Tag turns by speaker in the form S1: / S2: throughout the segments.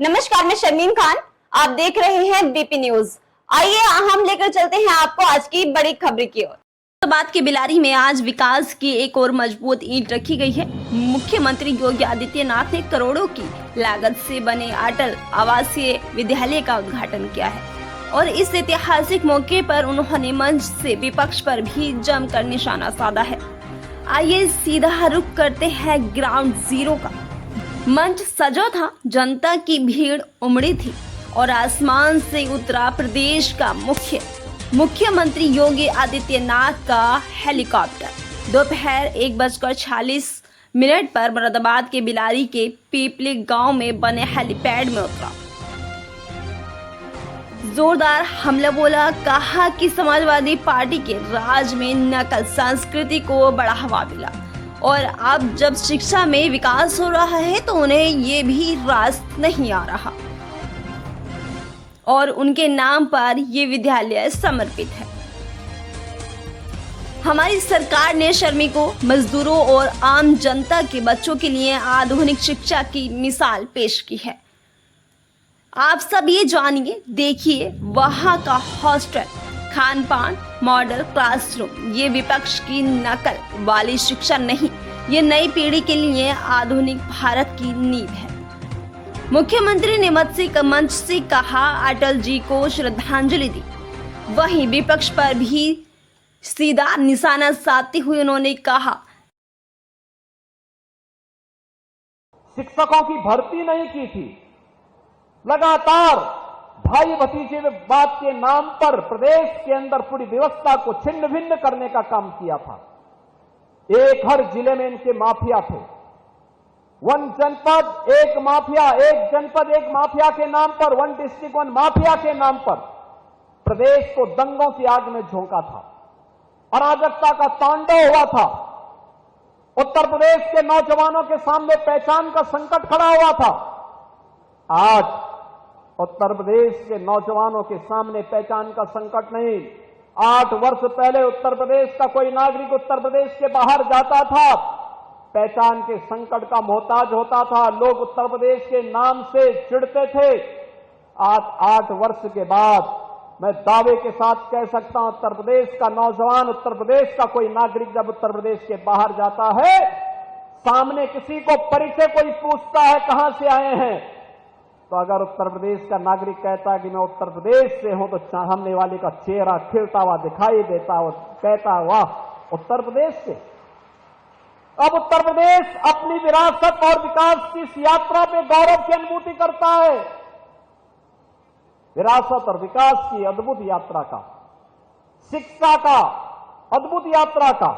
S1: नमस्कार, मैं शर्मीन खान। आप देख रहे हैं बीपी न्यूज। आइए हम लेकर चलते हैं आपको आज की बड़ी खबर की ओर।
S2: बात के बिलारी में आज विकास की एक और मजबूत ईंट रखी गई है। मुख्यमंत्री योगी आदित्यनाथ ने करोड़ों की लागत से बने अटल आवासीय विद्यालय का उद्घाटन किया है और इस ऐतिहासिक मौके पर उन्होंने मंच से विपक्ष पर भी जमकर निशाना साधा है। आइए सीधा रुख करते हैं ग्राउंड जीरो का। मंच सजा था, जनता की भीड़ उमड़ी थी और आसमान से उतरा प्रदेश का मुख्यमंत्री योगी आदित्यनाथ का हेलीकॉप्टर। दोपहर 1:46 पर मुरादाबाद के बिलारी के पीपली गांव में बने हेलीपैड में उतरा। जोरदार हमला बोला, कहा कि समाजवादी पार्टी के राज में नकल संस्कृति को बढ़ावा मिला और अब जब शिक्षा में विकास हो रहा है तो उन्हें ये भी रास नहीं आ रहा और उनके नाम पर ये विद्यालय समर्पित है। हमारी सरकार ने श्रमिकों, मजदूरों और आम जनता के बच्चों के लिए आधुनिक शिक्षा की मिसाल पेश की है। आप सब ये जानिए, देखिए वहाँ का हॉस्टल, खान पान, मॉडल क्लासरूम। ये विपक्ष की नकल वाली शिक्षा नहीं, ये नई पीढ़ी के लिए आधुनिक भारत की नींव है। मुख्यमंत्री ने मंच से कहा, अटल जी को श्रद्धांजलि दी। वहीं विपक्ष पर भी सीधा निशाना साधते हुए उन्होंने कहा,
S3: शिक्षकों की भर्ती नहीं की थी, लगातार भाई भतीजेवाद के नाम पर प्रदेश के अंदर पूरी व्यवस्था को छिन्न भिन्न करने का काम किया था। एक हर जिले में इनके माफिया थे। वन जनपद एक माफिया, एक जनपद एक माफिया के नाम पर, वन डिस्ट्रिक्ट वन माफिया के नाम पर प्रदेश को दंगों की आग में झोंका था। अराजकता का तांडव हुआ था। उत्तर प्रदेश के नौजवानों के सामने पहचान का संकट खड़ा हुआ था। आज उत्तर प्रदेश के नौजवानों के सामने पहचान का संकट नहीं। 8 वर्ष पहले उत्तर प्रदेश का कोई नागरिक उत्तर प्रदेश के बाहर जाता था, पहचान के संकट का मोहताज होता था। लोग उत्तर प्रदेश के नाम से चिढ़ते थे। आज 8 वर्ष के बाद मैं दावे के साथ कह सकता हूं, उत्तर प्रदेश का नौजवान, उत्तर प्रदेश का कोई नागरिक जब उत्तर प्रदेश के बाहर जाता है, सामने किसी को परिचय कोई पूछता है कहां से आए हैं, तो अगर उत्तर प्रदेश का नागरिक कहता है कि मैं उत्तर प्रदेश से हूं, तो सामने वाले का चेहरा खिलता हुआ दिखाई देता और कहता, वाह उत्तर प्रदेश से। अब उत्तर प्रदेश अपनी विरासत और विकास की इस यात्रा पे गौरव की अनुभूति करता है। विरासत और विकास की अद्भुत यात्रा का, शिक्षा का अद्भुत यात्रा का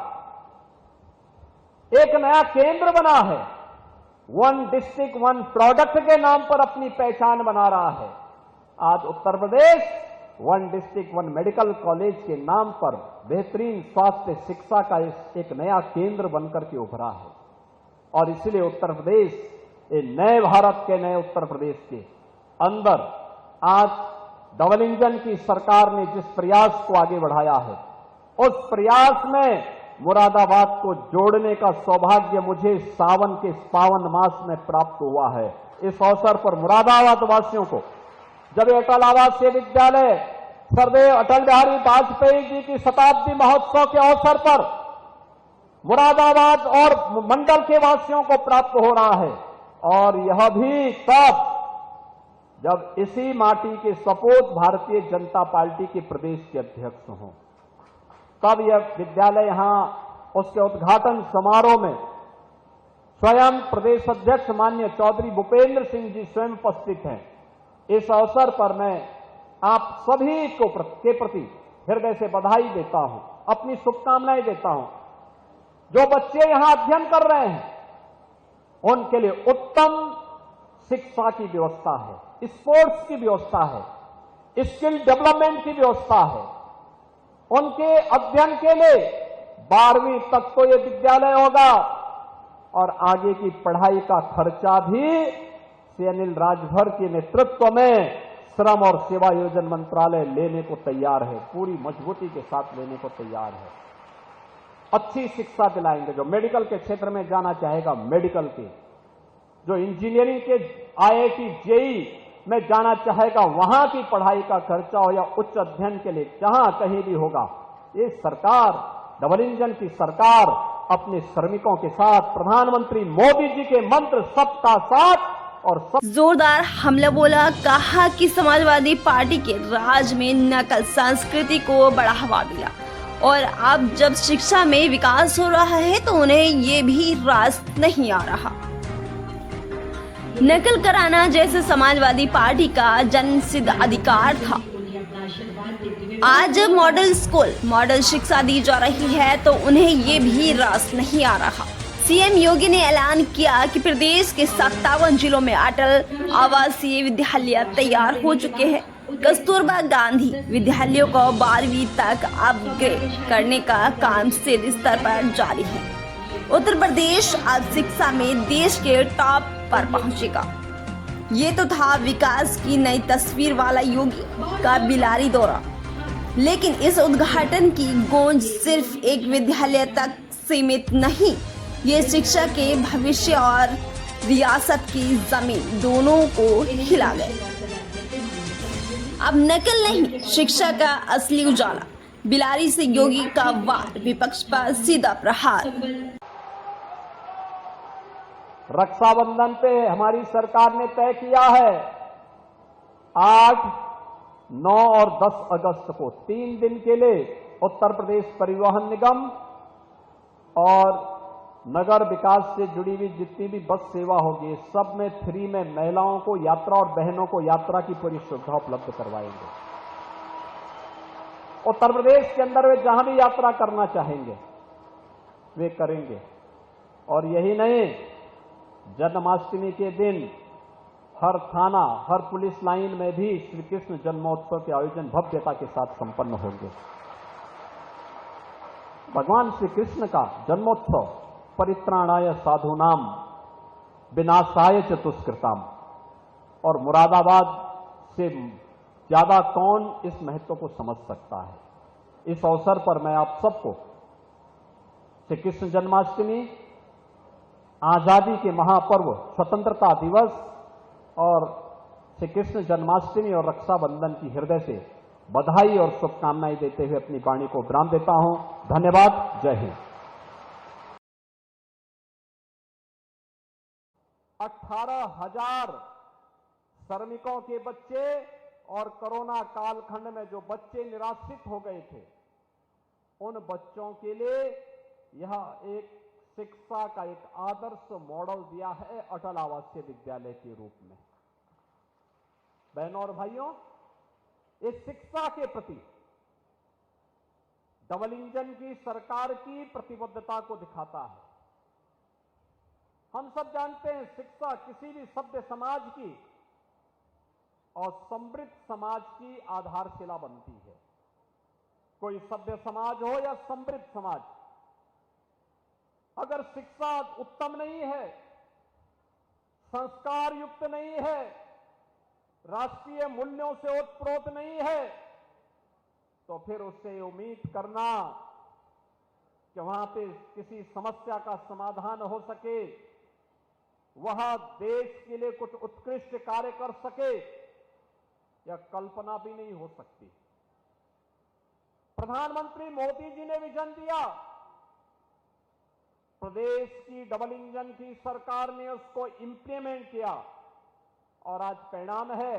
S3: एक नया केंद्र बना है। वन डिस्ट्रिक्ट वन प्रोडक्ट के नाम पर अपनी पहचान बना रहा है। आज Uttar Pradesh one district one medical college के नाम पर बेहतरीन स्वास्थ्य शिक्षा का एक नया केंद्र बनकर के उभरा है और इसलिए उत्तर प्रदेश, ये नए भारत के नए उत्तर प्रदेश के अंदर आज डबल इंजन की सरकार ने जिस प्रयास को आगे बढ़ाया है, उस प्रयास में मुरादाबाद को जोड़ने का सौभाग्य मुझे सावन के पावन मास में प्राप्त हुआ है। इस अवसर पर मुरादाबाद वासियों को, जब अटल आवासीय विद्यालय सर्वदेव अटल बिहारी वाजपेयी जी की शताब्दी महोत्सव के अवसर पर मुरादाबाद और मंडल के वासियों को प्राप्त हो रहा है, और यह भी तब जब इसी माटी के सपूत भारतीय जनता पार्टी के प्रदेश के अध्यक्ष हों। तब यह विद्यालय यहां उसके उद्घाटन समारोह में स्वयं प्रदेश अध्यक्ष माननीय चौधरी भूपेंद्र सिंह जी स्वयं उपस्थित हैं। इस अवसर पर मैं आप सभी को के प्रति हृदय से बधाई देता हूं, अपनी शुभकामनाएं देता हूं। जो बच्चे यहां अध्ययन कर रहे हैं उनके लिए उत्तम शिक्षा की व्यवस्था है, स्पोर्ट्स की व्यवस्था है, स्किल डेवलपमेंट की व्यवस्था है। उनके अध्ययन के लिए 12वीं तक तो यह विद्यालय होगा और आगे की पढ़ाई का खर्चा भी श्री अनिल राजभर के नेतृत्व में श्रम और सेवा योजन मंत्रालय लेने को तैयार है, पूरी मजबूती के साथ लेने को तैयार है। अच्छी शिक्षा दिलाएंगे। जो मेडिकल के क्षेत्र में जाना चाहेगा, मेडिकल के, जो इंजीनियरिंग के IIT जेई में जाना चाहेगा, वहां की पढ़ाई का खर्चा हो या उच्च अध्ययन के लिए जहां कहीं भी होगा, ये सरकार, डबल इंजन की सरकार अपने श्रमिकों के साथ, प्रधानमंत्री मोदी जी के मंत्र सबका साथ और सब
S2: जोरदार हमला बोला। कहा कि समाजवादी पार्टी के राज में नकल संस्कृति को बढ़ावा मिला और अब जब शिक्षा में विकास हो रहा है तो उन्हें ये भी रास नहीं आ रहा। नकल कराना जैसे समाजवादी पार्टी का जन्मसिद्ध अधिकार था, आज मॉडल स्कूल, मॉडल शिक्षा दी जा रही है तो उन्हें ये भी रास नहीं आ रहा। सीएम योगी ने ऐलान किया कि प्रदेश के 57 जिलों में अटल आवासीय विद्यालय तैयार हो चुके हैं। कस्तूरबा गांधी विद्यालयों को 12वीं तक अपग्रेड करने का काम सिद्ध स्तर पर जारी है। उत्तर प्रदेश अब शिक्षा में देश के टॉप पर पहुंचेगा। ये तो था विकास की नई तस्वीर वाला योगी का बिलारी दौरा, लेकिन इस उद्घाटन की गूंज सिर्फ एक विद्यालय तक सीमित नहीं, ये शिक्षा के भविष्य और रियासत की जमीन दोनों को हिला गए। अब नकल नहीं, शिक्षा का असली उजाला। बिलारी से योगी का वार, विपक्ष पर सीधा प्रहार।
S3: रक्षाबंधन पे हमारी सरकार ने तय किया है 8, 9 और 10 अगस्त को 3 दिन के लिए उत्तर प्रदेश परिवहन निगम और नगर विकास से जुड़ी हुई जितनी भी बस सेवा होगी, सब में फ्री में महिलाओं को यात्रा और बहनों को यात्रा की पूरी सुविधा उपलब्ध करवाएंगे। उत्तर प्रदेश के अंदर वे जहां भी यात्रा करना चाहेंगे वे करेंगे। और यही नहीं, जन्माष्टमी के दिन हर थाना, हर पुलिस लाइन में भी श्री कृष्ण जन्मोत्सव के आयोजन भव्यता के साथ संपन्न होंगे। भगवान श्री कृष्ण का जन्मोत्सव परित्राणाय साधूनाम विनाशाय च दुष्कृताम, और मुरादाबाद से ज्यादा कौन इस महत्व को समझ सकता है। इस अवसर पर मैं आप सबको श्री कृष्ण जन्माष्टमी, आजादी के महापर्व स्वतंत्रता दिवस और श्री कृष्ण जन्माष्टमी और रक्षाबंधन की हृदय से बधाई और शुभकामनाएं देते हुए अपनी वाणी को विराम देता हूं। धन्यवाद। जय हिंद। 18,000 श्रमिकों के बच्चे और कोरोना कालखंड में जो बच्चे निराश्रित हो गए थे, उन बच्चों के लिए यह एक शिक्षा का एक आदर्श मॉडल दिया है अटल आवासीय विद्यालय के रूप में। बहनों और भाइयों, इस शिक्षा के प्रति डबल इंजन की सरकार की प्रतिबद्धता को दिखाता है। हम सब जानते हैं, शिक्षा किसी भी सभ्य समाज की और समृद्ध समाज की आधारशिला बनती है। कोई सभ्य समाज हो या समृद्ध समाज, अगर शिक्षा उत्तम नहीं है, संस्कार युक्त नहीं है, राष्ट्रीय मूल्यों से ओतप्रोत नहीं है, तो फिर उससे उम्मीद करना कि वहां पे किसी समस्या का समाधान हो सके, वह देश के लिए कुछ उत्कृष्ट कार्य कर सके, यह कल्पना भी नहीं हो सकती। प्रधानमंत्री मोदी जी ने विजन दिया, प्रदेश की डबल इंजन की सरकार ने उसको इंप्लीमेंट किया, और आज परिणाम है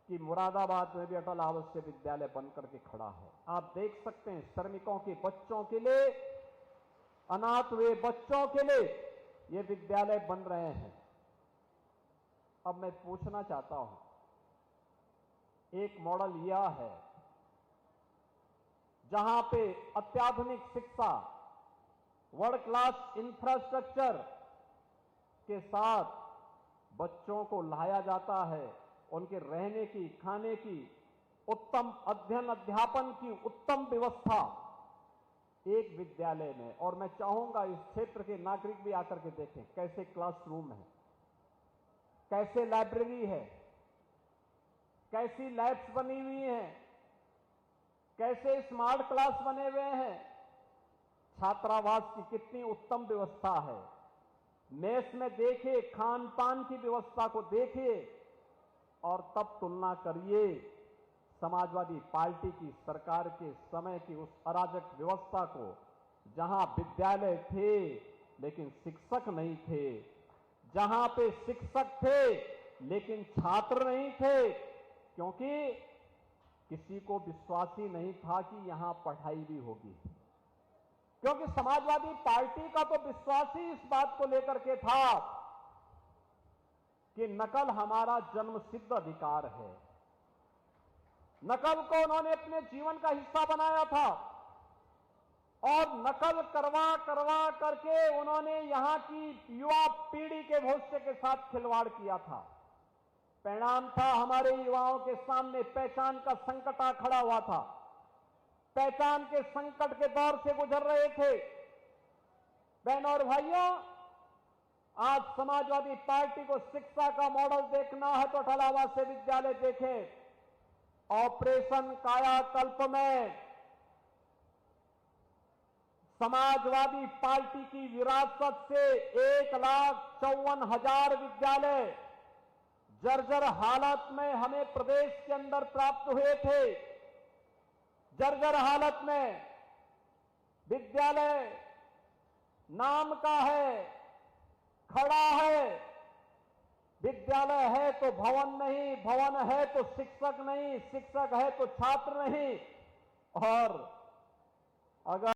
S3: कि मुरादाबाद में भी अटल आवासीय विद्यालय बनकर के खड़ा है। आप देख सकते हैं, श्रमिकों के बच्चों के लिए, अनाथ हुए बच्चों के लिए ये विद्यालय बन रहे हैं। अब मैं पूछना चाहता हूं, एक मॉडल यह है जहां पे अत्याधुनिक शिक्षा, वर्ल्ड क्लास इंफ्रास्ट्रक्चर के साथ बच्चों को लाया जाता है, उनके रहने की, खाने की, उत्तम अध्ययन अध्यापन की उत्तम व्यवस्था एक विद्यालय में। और मैं चाहूंगा इस क्षेत्र के नागरिक भी आकर के देखें कैसे क्लासरूम है, कैसे लाइब्रेरी है, कैसी लैब्स बनी हुई हैं, कैसे स्मार्ट क्लास बने हुए हैं, छात्रावास की कितनी उत्तम व्यवस्था है। मेस में देखिए, खान पान की व्यवस्था को देखिए और तब तुलना करिए समाजवादी पार्टी की सरकार के समय की उस अराजक व्यवस्था को, जहां विद्यालय थे लेकिन शिक्षक नहीं थे, जहां पे शिक्षक थे लेकिन छात्र नहीं थे, क्योंकि किसी को विश्वास ही नहीं था कि यहां पढ़ाई भी होगी। क्योंकि समाजवादी पार्टी का तो विश्वास ही इस बात को लेकर के था कि नकल हमारा जन्मसिद्ध अधिकार है। नकल को उन्होंने अपने जीवन का हिस्सा बनाया था और नकल करवा करके उन्होंने यहां की युवा पीढ़ी के भविष्य के साथ खिलवाड़ किया था। परिणाम था हमारे युवाओं के सामने पहचान का संकट आ खड़ा हुआ था। पहचान के संकट के दौर से गुजर रहे थे। बहनों और भाइयों, आज समाजवादी पार्टी को शिक्षा का मॉडल देखना है तो अटल से विद्यालय देखें। ऑपरेशन कायाकल्प में समाजवादी पार्टी की विरासत से 1,54,000 विद्यालय जर्जर हालत में हमें प्रदेश के अंदर प्राप्त हुए थे। जर्जर हालत में विद्यालय नाम का है, खड़ा है। विद्यालय है तो भवन नहीं, भवन है तो शिक्षक नहीं, शिक्षक है तो छात्र नहीं। और अगर